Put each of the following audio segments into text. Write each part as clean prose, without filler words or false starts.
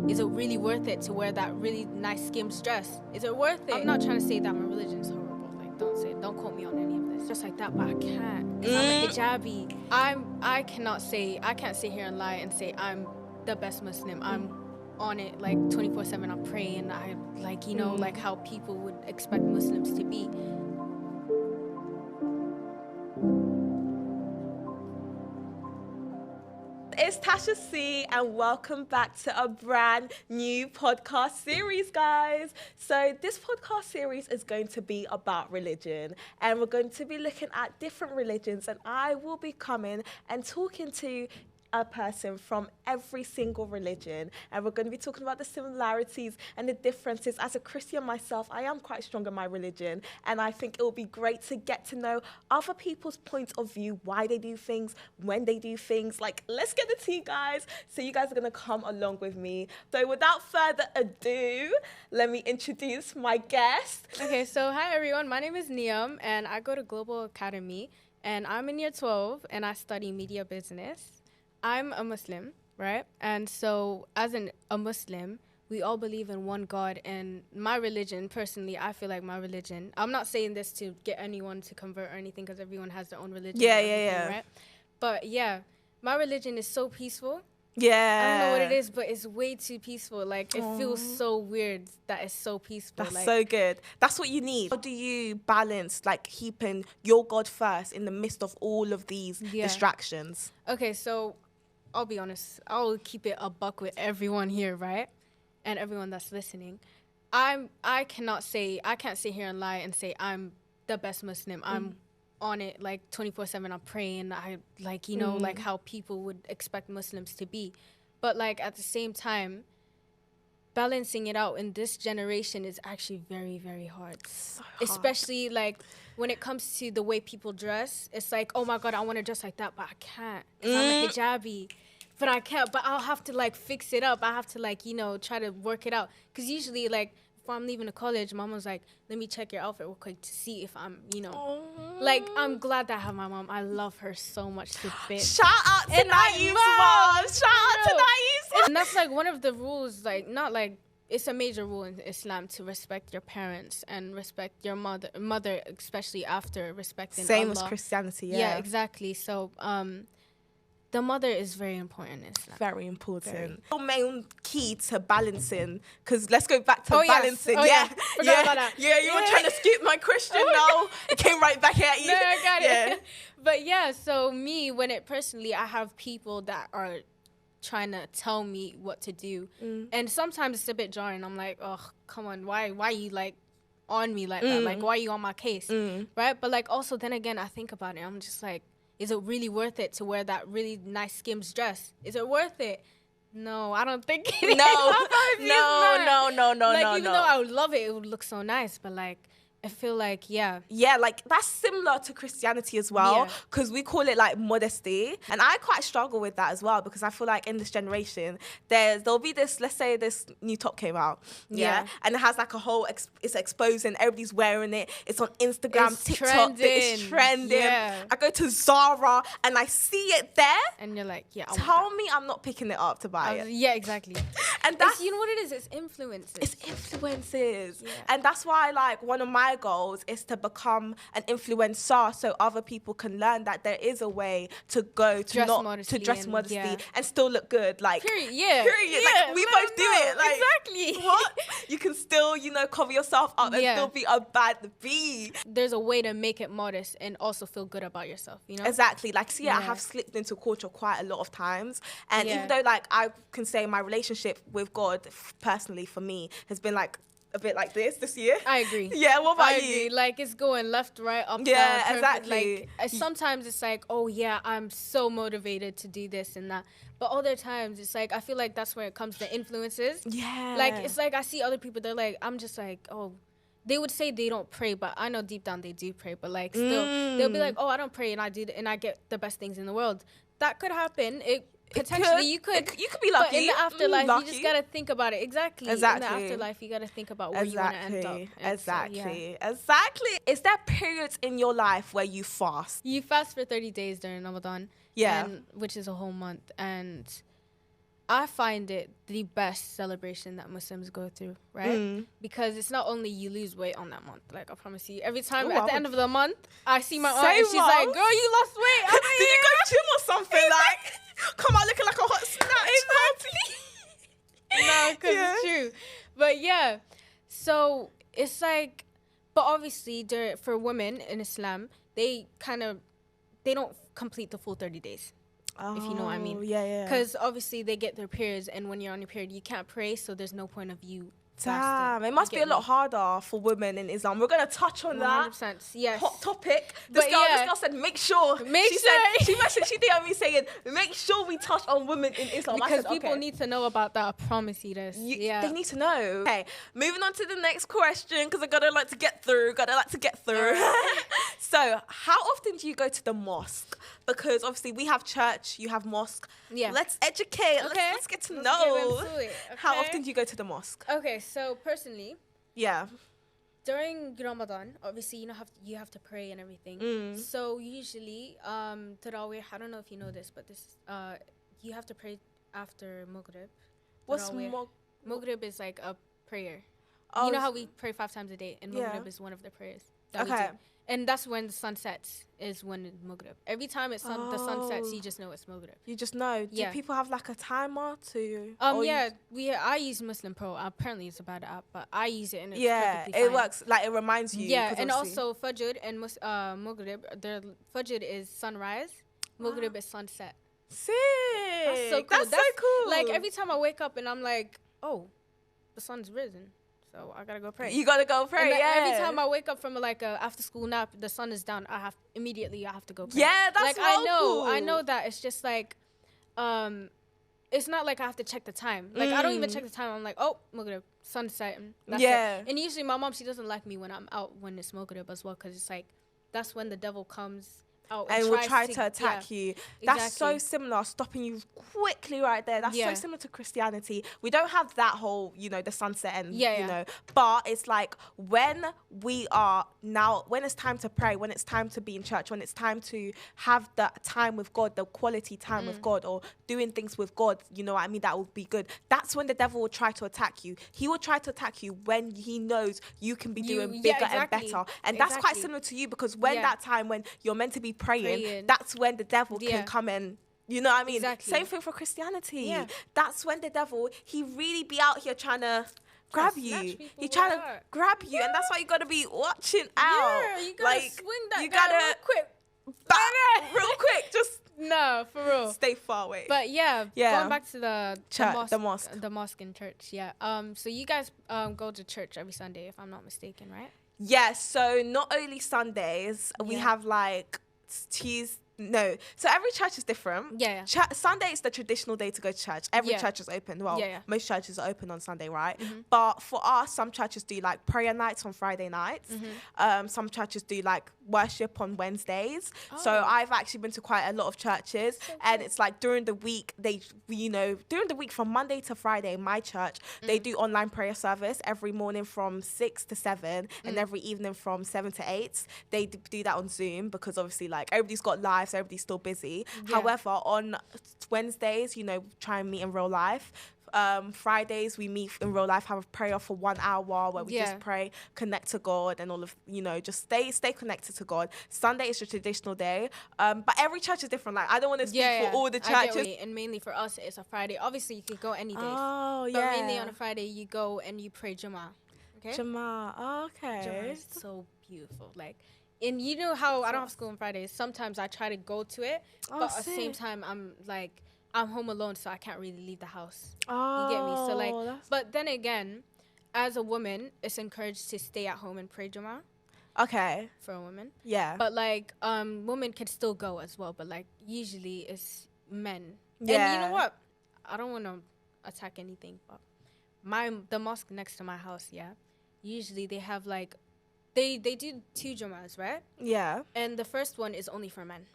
is it really worth it to wear that really nice skims dress? Is it worth it? I'm not trying to say that my religion is horrible. Like, don't quote me on any of this. Just like that, but I can't. Because I'm a hijabi. I can't sit here and lie and say I'm the best Muslim. I'm on it like 24/7. I pray and I like, you know, like how people would expect Muslims to be. It's Tasha C, and welcome back to a brand new podcast series, guys. So this podcast series is going to be about religion, and we're going to be looking at different religions, and I will be coming and talking to a person from every single religion, and we're going to be talking about the similarities and the differences. As a Christian myself, I am quite strong in my religion, and I think it will be great to get to know other people's points of view, why they do things, when they do things. Like, let's get the tea, guys. So you guys are going to come along with me. So without further ado, let me introduce my guest. Okay, so hi everyone, my name is Niam, and I go to Global Academy, and I'm in year 12, and I study media business. I'm a Muslim, right? And so as a Muslim, we all believe in one God. And my religion, personally, I feel like my religion, I'm not saying this to get anyone to convert or anything, because everyone has their own religion. Yeah. Right? But yeah, my religion is so peaceful. Yeah. I don't know what it is, but it's way too peaceful. Like, it feels so weird that it's so peaceful. That's so good. That's what you need. How do you balance, like, keeping your God first in the midst of all of these distractions? Okay, so I'll be honest. I'll keep it a buck with everyone here, right? And everyone that's listening. I can't sit here and lie and say I'm the best Muslim. I'm on it like 24/7. I pray and I like, you know, like how people would expect Muslims to be. But like at the same time, balancing it out in this generation is actually very, very hard. So hard. Especially like when it comes to the way people dress. It's like, oh my God, I want to dress like that, but I can't. 'Cause I'm a hijabi. But I can't. But I'll have to like fix it up. I have to like, you know, try to work it out. Because usually like if I'm leaving the college, mom was like, let me check your outfit real quick to see if I'm, you know. Like, I'm glad that I have my mom. I love her so much to bits. Shout out to Naeem's mom. Shout out to Naeem's mom. And that's like one of the rules, like not like, it's a major rule in Islam to respect your parents and respect your mother, especially after respecting Same Allah. as Christianity, Yeah, exactly. So, the mother is very important in Islam. Very important. Your main key to balancing, because let's go back to balancing. Forgot about that. Yeah, you were trying to skip my question now. It came right back at you. No, I got it. But yeah, so me, I have people that are trying to tell me what to do. And sometimes it's a bit jarring. I'm like, oh, come on, why are you like on me like that? Like, why are you on my case? Right? But like also then again, I think about it. I'm just like, is it really worth it to wear that really nice skims dress? Is it worth it? No, I don't think it is. No. Like, even though I would love it would look so nice, but like, I feel like, yeah, like that's similar to Christianity as well, because we call it like modesty, and I quite struggle with that as well, because I feel like in this generation there'll be this, let's say this new top came out, and it has like a whole it's exposing, everybody's wearing it, it's on Instagram, it's TikTok, it's trending. I go to Zara and I see it there, and you're like, yeah, tell me I'm not picking it up to buy it. Yeah, exactly. And that's, you know what it is, it's influences. And that's why like one of my goals is to become an influencer, so other people can learn that there is a way to go to dress modesty and still look good. Like, period. Like, we both do it. Like, exactly. What? You can still, you know, cover yourself up and still be a bad bee. There's a way to make it modest and also feel good about yourself, you know? Exactly. Like, see, I have slipped into culture quite a lot of times. And even though, like, I can say my relationship with God, personally, for me, has been, like, a bit like this year. I agree. Yeah, what about you? Like, it's going left, right, up, down. Yeah, exactly. Like, sometimes it's like, oh, yeah, I'm so motivated to do this and that. But other times, it's like, I feel like that's where it comes to influences. Yeah. Like, it's like, I see other people, they're like, I'm just like, oh, they would say they don't pray, but I know deep down they do pray. But, like, still, they'll be like, oh, I don't pray, and I do, and I get the best things in the world. That could happen. Potentially, you could be lucky. But in the afterlife, you just gotta think about it. Exactly. In the afterlife, you gotta think about where you want to end up. Exactly. Is there periods in your life where you fast? You fast for 30 days during Ramadan. Yeah. Which is a whole month. And I find it the best celebration that Muslims go through, right? Because it's not only you lose weight on that month. Like, I promise you, every time at the end of the month, I see my aunt and she's like, girl, you lost weight. I'm like, did you go gym or something? Like, come on, looking like a hot snatch. No, because it's true. But yeah, so it's like, but obviously for women in Islam, they don't complete the full 30 days. If you know what I mean. Yeah. Because obviously they get their periods, and when you're on your period, you can't pray, so there's no point of you fasting. It must be a lot harder for women in Islam. We're going to touch on 100%, that. Yes. Hot topic. This girl said, make sure. She messaged, she DM'd me saying, make sure we touch on women in Islam. Because people need to know about that. I promise you this. They need to know. Okay, moving on to the next question, because I gotta like to get through. So, how often do you go to the mosque? Because obviously we have church, you have mosque. Yeah. Let's educate. Okay. Let's get to know. Okay. How often do you go to the mosque? Okay, so personally, during Ramadan, obviously you have to pray and everything. So usually, Tarawih, I don't know if you know this, but you have to pray after Maghrib. What's Maghrib is like a prayer. You know how we pray 5 times a day, and Maghrib is one of the prayers that we do. And that's when the sun sets, is when it's Maghrib. Every time the sun sets, you just know it's Maghrib. You just know. Do people have like a timer to... I use Muslim Pro. Apparently it's a bad app, but I use it and it's perfectly fine. It works. Like, it reminds you. Yeah, and also Fajr and Maghrib, Fajr is sunrise, Maghrib is sunset. Sick. That's so cool. That's so cool. Like, every time I wake up and I'm like, oh, the sun's risen. So I gotta go pray. You gotta go pray, Every time I wake up from like a after school nap, the sun is down. I have to go pray. Yeah, that's like I know that it's just like, it's not like I have to check the time. Like I don't even check the time. I'm like, oh, Maghrib, sunset. That's it. And usually my mom, she doesn't like me when I'm out when it's Maghrib as well, because it's like that's when the devil comes out and will try to attack you. That's so similar, stopping you quickly right there. That's so similar to Christianity. We don't have that whole, the sunset and, but it's like when it's time to pray, when it's time to be in church, when it's time to have the time with God, the quality time with God, or doing things with God, you know what I mean, that would be good. That's when the devil will try to attack you. He will try to attack you when he knows you can be doing bigger and better. And that's quite similar to you, because when that time when you're meant to be praying, that's when the devil can come in. You know what I mean? Exactly. Same thing for Christianity. Yeah. That's when the devil, he really be out here trying to grab you. He trying to grab you, and that's why you gotta be watching out. Yeah, you gotta swing that you guy gotta real quick. Real quick, just no, for real. Stay far away. But going back to the mosque and church. So you guys go to church every Sunday, if I'm not mistaken, right? Yes. So not only Sundays, we have like so every church is different. Sunday is the traditional day to go to church. Every church is open. Well, most churches are open on Sunday, right? But for us, some churches do like prayer nights on Friday nights. Some churches do like worship on Wednesdays. So I've actually been to quite a lot of churches, and it's like during the week during the week from Monday to Friday, my church, they do online prayer service every morning from 6 to 7 and every evening from 7 to 8. They do that on Zoom, because obviously like everybody's got lives, so everybody's still busy. However, on Wednesdays, try and meet in real life. Fridays we meet in real life, have a prayer for 1 hour where we just pray, connect to God, and all of just stay connected to God. Sunday is the traditional day, but every church is different. Like, I don't want to speak for all the churches. And mainly for us, it's a Friday. Obviously, you could go any day. But mainly on a Friday, you go and you pray Jummah. Okay. Jummah. Okay. Jummah is so beautiful. Like. And you know how I don't have school on Fridays. Sometimes I try to go to it, but at the same time, I'm home alone, so I can't really leave the house. You get me? So but then again, as a woman, it's encouraged to stay at home and pray Jummah. Okay. For a woman. Yeah. But women can still go as well, but usually it's men. Yeah. And you know what? I don't want to attack anything, but the mosque next to my house, usually they have They do 2 Jummahs, right? Yeah. And the first one is only for men.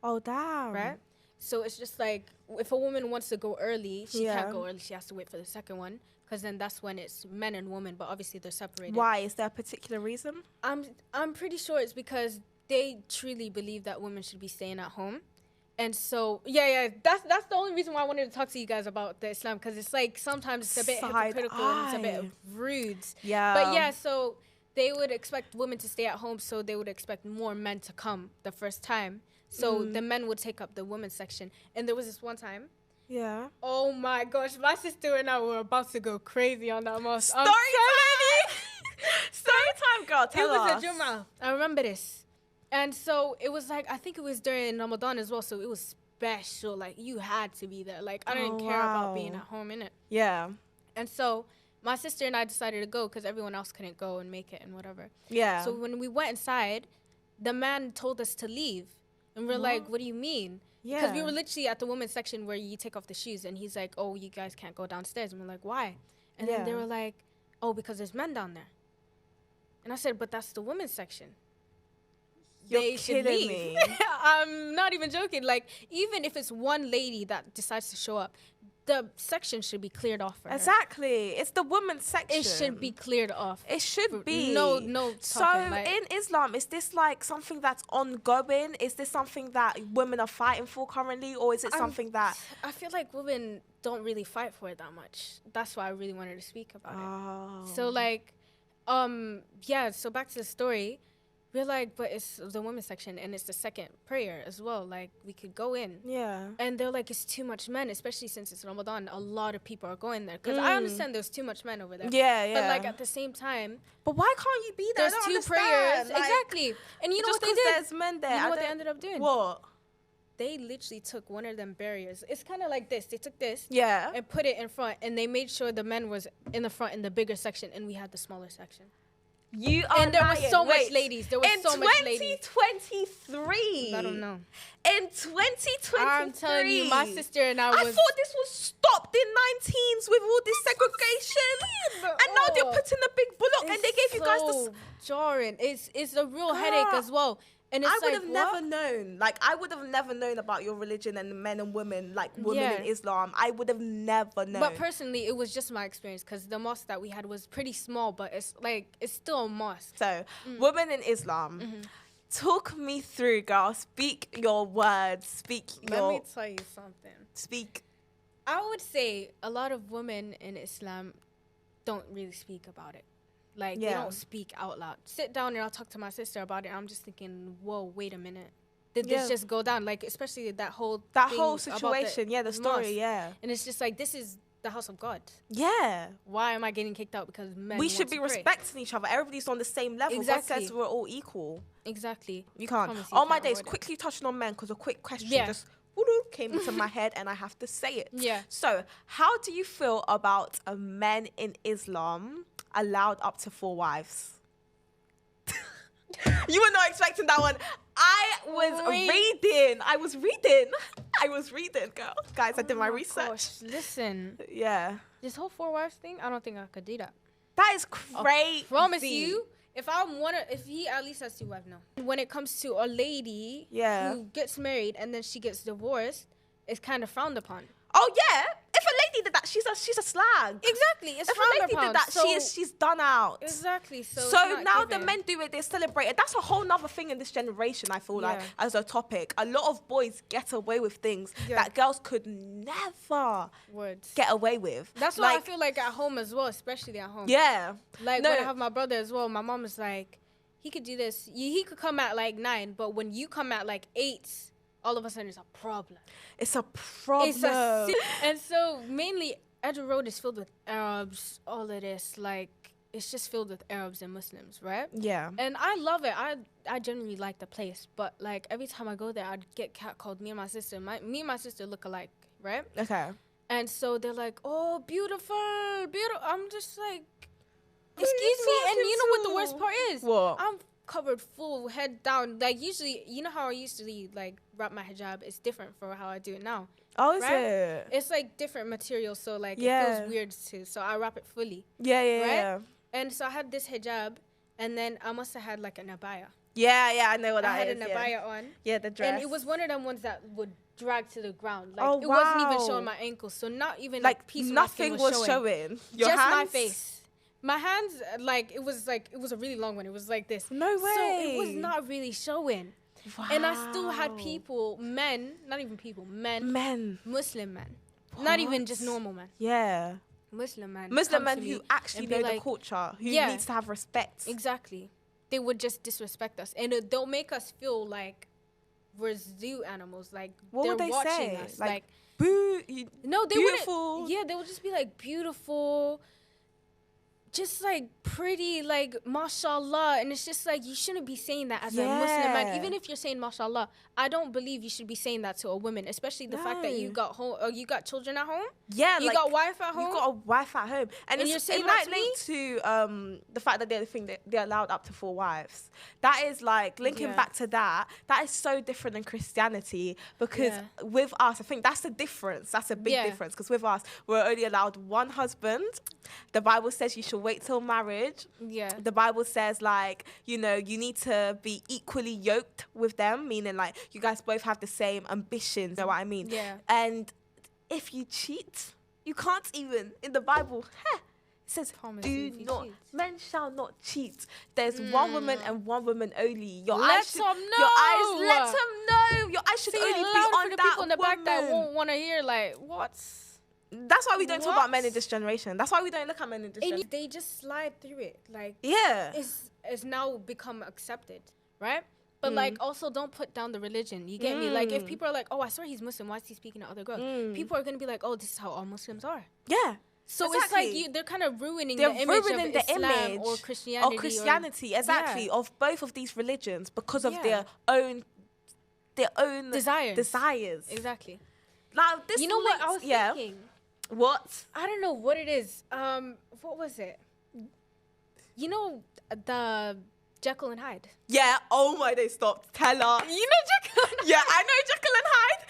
Oh, damn. Right? So it's just like, if a woman wants to go early, she can't go early. She has to wait for the second one, because then that's when it's men and women, but obviously they're separated. Why? Is there a particular reason? I'm pretty sure it's because they truly believe that women should be staying at home. And so, yeah, that's the only reason why I wanted to talk to you guys about the Islam, because it's like sometimes it's a bit hypocritical and it's a bit rude. Yeah. But yeah, so they would expect women to stay at home, so they would expect more men to come the first time. So the men would take up the women's section. And there was this one time. Yeah. Oh my gosh, my sister and I were about to go crazy on that mosque. Story time! Story time, girl. Tell us. It was a Jum'ah. I remember this. And so it was like, I think it was during Ramadan as well, so it was special. Like, you had to be there. Like, I didn't care about being at home, innit? Yeah. And so my sister and I decided to go because everyone else couldn't go and make it and whatever. Yeah. So when we went inside, the man told us to leave. And we're like, what do you mean? Yeah. Because we were literally at the women's section where you take off the shoes. And he's like, oh, you guys can't go downstairs. And we're like, why? And then they were like, oh, because there's men down there. And I said, but that's the women's section. You're kidding me. I'm not even joking. Like, even if it's one lady that decides to show up, the section should be cleared off for her. Exactly. It's the women's section. It should be cleared off. It should be. No talking. So in Islam, is this like something that's ongoing? Is this something that women are fighting for currently? Or is it something that... I feel like women don't really fight for it that much. That's why I really wanted to speak about it. So like, yeah, so back to the story. We're like, but it's the women's section and it's the second prayer as well. Like, we could go in. Yeah. And they're like, it's too much men, especially since it's Ramadan. A lot of people are going there. Because I understand there's too much men over there. Yeah. But, like, at the same time... But why can't you be there? There's two prayers. Like, exactly. And you know what they did? There's men there. You know what they ended up doing? What? They literally took one of them barriers. It's kind of like this. They took this and put it in front. And they made sure the men was in the front in the bigger section. And we had the smaller section. You are and there lying. was so much ladies. There was so much ladies. In 2023. I don't know. In 2023. I'm telling you, my sister and I thought this was stopped in 19s with all this segregation. And now they're putting a big bullock and they gave you guys the... jarring. It's a real headache as well. And it's I would have never known. Like, I would have never known about your religion and the men and women, like women in Islam. I would have never known. But personally, it was just my experience because the mosque that we had was pretty small, but it's still a mosque. So, women in Islam, talk me through, girl. Speak your words. Let me tell you something. Speak. I would say a lot of women in Islam don't really speak about it. Like, they don't speak out loud. Sit down and I'll talk to my sister about it. I'm just thinking, whoa, wait a minute. Did this just go down? Like, especially that whole situation. The story, mosque. And it's just like, this is the house of God. Yeah. Why am I getting kicked out because men We should be respecting each other. Everybody's on the same level. Exactly. God says we're all equal. Exactly. You can't. My days, quickly touching on men because a quick question just came into my head and I have to say it. Yeah. So, how do you feel about men in Islam allowed up to 4 wives? You were not expecting that one. I was reading, girl. Guys, I did my research. Gosh, listen. Yeah. This whole 4 wives thing, I don't think I could do that. That is crazy. I promise you, if he at least has 2 wives, no. When it comes to a lady who gets married and then she gets divorced, it's kind of frowned upon. Oh yeah, if a lady did that, she's a slag. Exactly, it's if a lady did that, she's done out. Exactly. So now the men do it, they celebrate it. That's a whole nother thing in this generation. I feel like as a topic, a lot of boys get away with things that girls could never get away with. That's why I feel like at home as well, especially at home. Yeah. Like when I have my brother as well, my mom is like, he could do this. He could come at like 9, but when you come at like 8. All of a sudden, it's a problem. It's a problem. And so, mainly, Edgewood Road is filled with Arabs, all of this. Like, it's just filled with Arabs and Muslims, right? Yeah. And I love it. I genuinely like the place. But, like, every time I go there, I'd get catcalled. Me and my sister. Me and my sister look alike, right? Okay. And so, they're like, oh, beautiful, beautiful. I'm just like, excuse me. And you know what the worst part is? What? I'm covered full, head down. Like, usually, you know how I used to, like, wrap my hijab? It's different for how I do it now. Oh, is it? It's, like, different material, so, like, it feels weird, too. So I wrap it fully. Yeah. And so I had this hijab, and then I must have had, like, an abaya. Yeah, I know what that is. I had an abaya on. Yeah, the dress. And it was one of them ones that would drag to the ground. Like, it wasn't even showing my ankles, so not even, like, piece of nothing was showing. Your just hands? my face. My hands, it was a really long one. It was like this. No way. So it was not really showing. Wow. And I still had people, men, not even people, men. Muslim men. What? Not even just normal men. Yeah. Muslim men Who actually know the culture, who needs to have respect. Exactly. They would just disrespect us, and they'll make us feel like we're zoo animals. Like what they're would they watching say? us. Like boo. No, they beautiful. wouldn't. Yeah, they would just be like beautiful, just like pretty, like mashallah. And it's just like you shouldn't be saying that as a Muslim man. Even if you're saying mashallah, I don't believe you should be saying that to a woman, especially the fact that you got home, or you got children at home. Yeah, you got wife at home. You got a wife at home, and you're saying it that might link to the fact that they're allowed up to 4 wives. That is like linking back to that. That is so different than Christianity, because with us, I think that's the difference. That's a big difference, because with us, we're only allowed 1 husband. The Bible says you should wait till marriage. Yeah. The Bible says, like, you know, you need to be equally yoked with them, meaning like you guys both have the same ambitions. You know what I mean? Yeah. And if you cheat, you can't even, in the Bible, it says, men shall not cheat. There's 1 woman and 1 woman only. Let them know. Your eyes should only be on the that people in the woman. back that won't want to hear, like, what's... That's why we don't talk about men in this generation. That's why we don't look at men in this generation. They just slide through it. Like, it's now become accepted, right? But like, also don't put down the religion. You get me? Like, if people are like, oh, I swear he's Muslim, why is he speaking to other girls? People are gonna be like, oh, this is how all Muslims are. Yeah. So it's like they're kind of ruining the image of Islam or Christianity. Exactly, of both of these religions, because of their own desires. Exactly. Now, this you know what I was thinking? What? I don't know what it is. What was it? You know the Jekyll and Hyde. Yeah. Oh my days! Stop. Tell her. You know Jekyll and Hyde? Yeah, I know Jekyll and Hyde.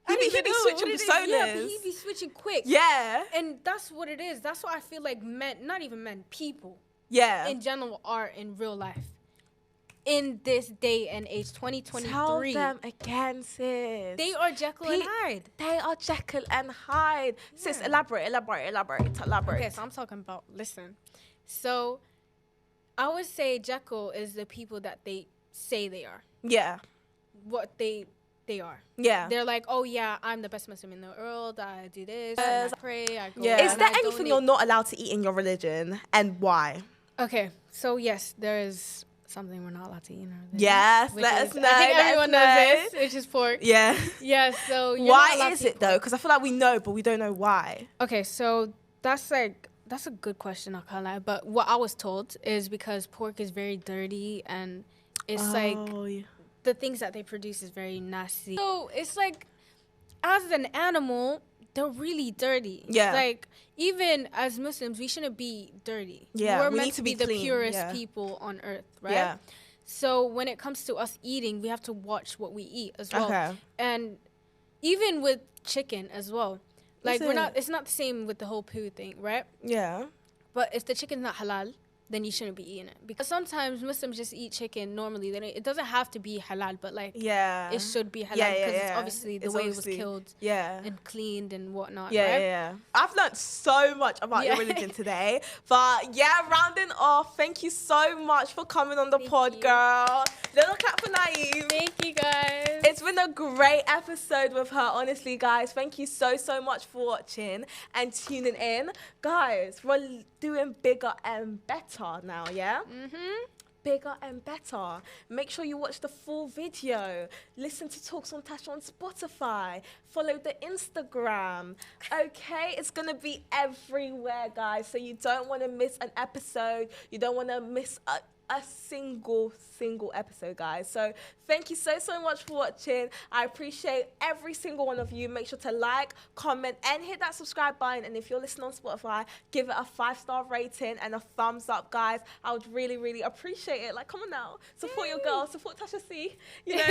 He be switching personas. Yeah, but he be switching quick. Yeah. And that's what it is. That's why I feel like men, not even men, people. Yeah. In general are in real life. In this day and age, 2023. Tell them again, sis. They are Jekyll and Hyde. They are Jekyll and Hyde. Yeah. Sis, elaborate. Okay, so I'm talking about, listen. So, I would say Jekyll is the people that they say they are. Yeah. What they are. Yeah. They're like, oh yeah, I'm the best Muslim in the world. I do this, and I pray, I go. Yeah. Is there anything you're not allowed to eat in your religion, and why? Okay, so yes, there is something we're not allowed to eat in our religion. Yes, let us know. I think everyone knows this, which is pork. Yeah. Yeah, so why is it though? Because I feel like we know, but we don't know why. Okay, so that's a good question, I can't lie. But what I was told is because pork is very dirty, and it's the things that they produce is very nasty. So it's like, as an animal, they're really dirty. Yeah. Like, even as Muslims, we shouldn't be dirty. Yeah. We're meant to be the purest people on earth, right? Yeah. So when it comes to us eating, we have to watch what we eat as well. Okay. And even with chicken as well. Like, it's not the same with the whole poo thing, right? Yeah. But if the chicken's not halal, then you shouldn't be eating it. Because sometimes Muslims just eat chicken normally. It doesn't have to be halal, but like, it should be halal because it's obviously the way it was killed and cleaned and whatnot, right? Yeah. I've learned so much about your religion today. But rounding off, thank you so much for coming on the pod, girl. Little clap for Niam. Thank you, guys. It's been a great episode with her, honestly, guys. Thank you so much for watching and tuning in. Guys, we're doing bigger and better now, yeah? Bigger and better. Make sure you watch the full video. Listen to Talks on Tasha on Spotify. Follow the Instagram. Okay? It's going to be everywhere, guys. So you don't want to miss an episode. You don't want to miss a single episode, guys. So thank you so much for watching. I appreciate every single one of you. Make sure to like, comment, and hit that subscribe button. And if you're listening on Spotify, give it a 5-star rating and a thumbs up, guys. I would really appreciate it. Like, come on now, support your girl, support Tasha C. You know,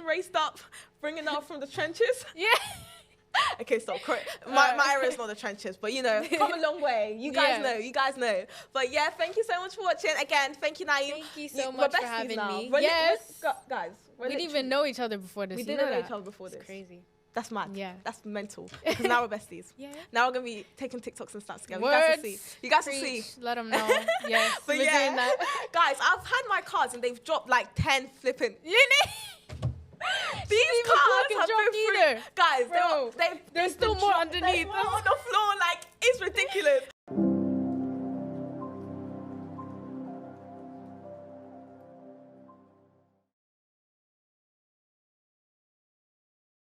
raced up, bringing up from the trenches. Yeah. Okay, stop. My area is not the trenches, but you know, come a long way. You guys know. But thank you so much for watching. Again, thank you, Niam. Thank you so much for having me. Guys, we didn't even know each other before this. We didn't know each other before this. It's crazy. That's mad. Yeah. That's mental. Because now we're besties. Yeah. Now we're going to be taking TikToks and stuff together. Words. You guys will see. You guys will Preach. see. Let them know. Yes. But we're yeah, doing that. guys, I've had my cards and they've dropped like 10 flipping. These even cards fucking have dropped been either. Guys, Bro, there's there's still more underneath. There's more on the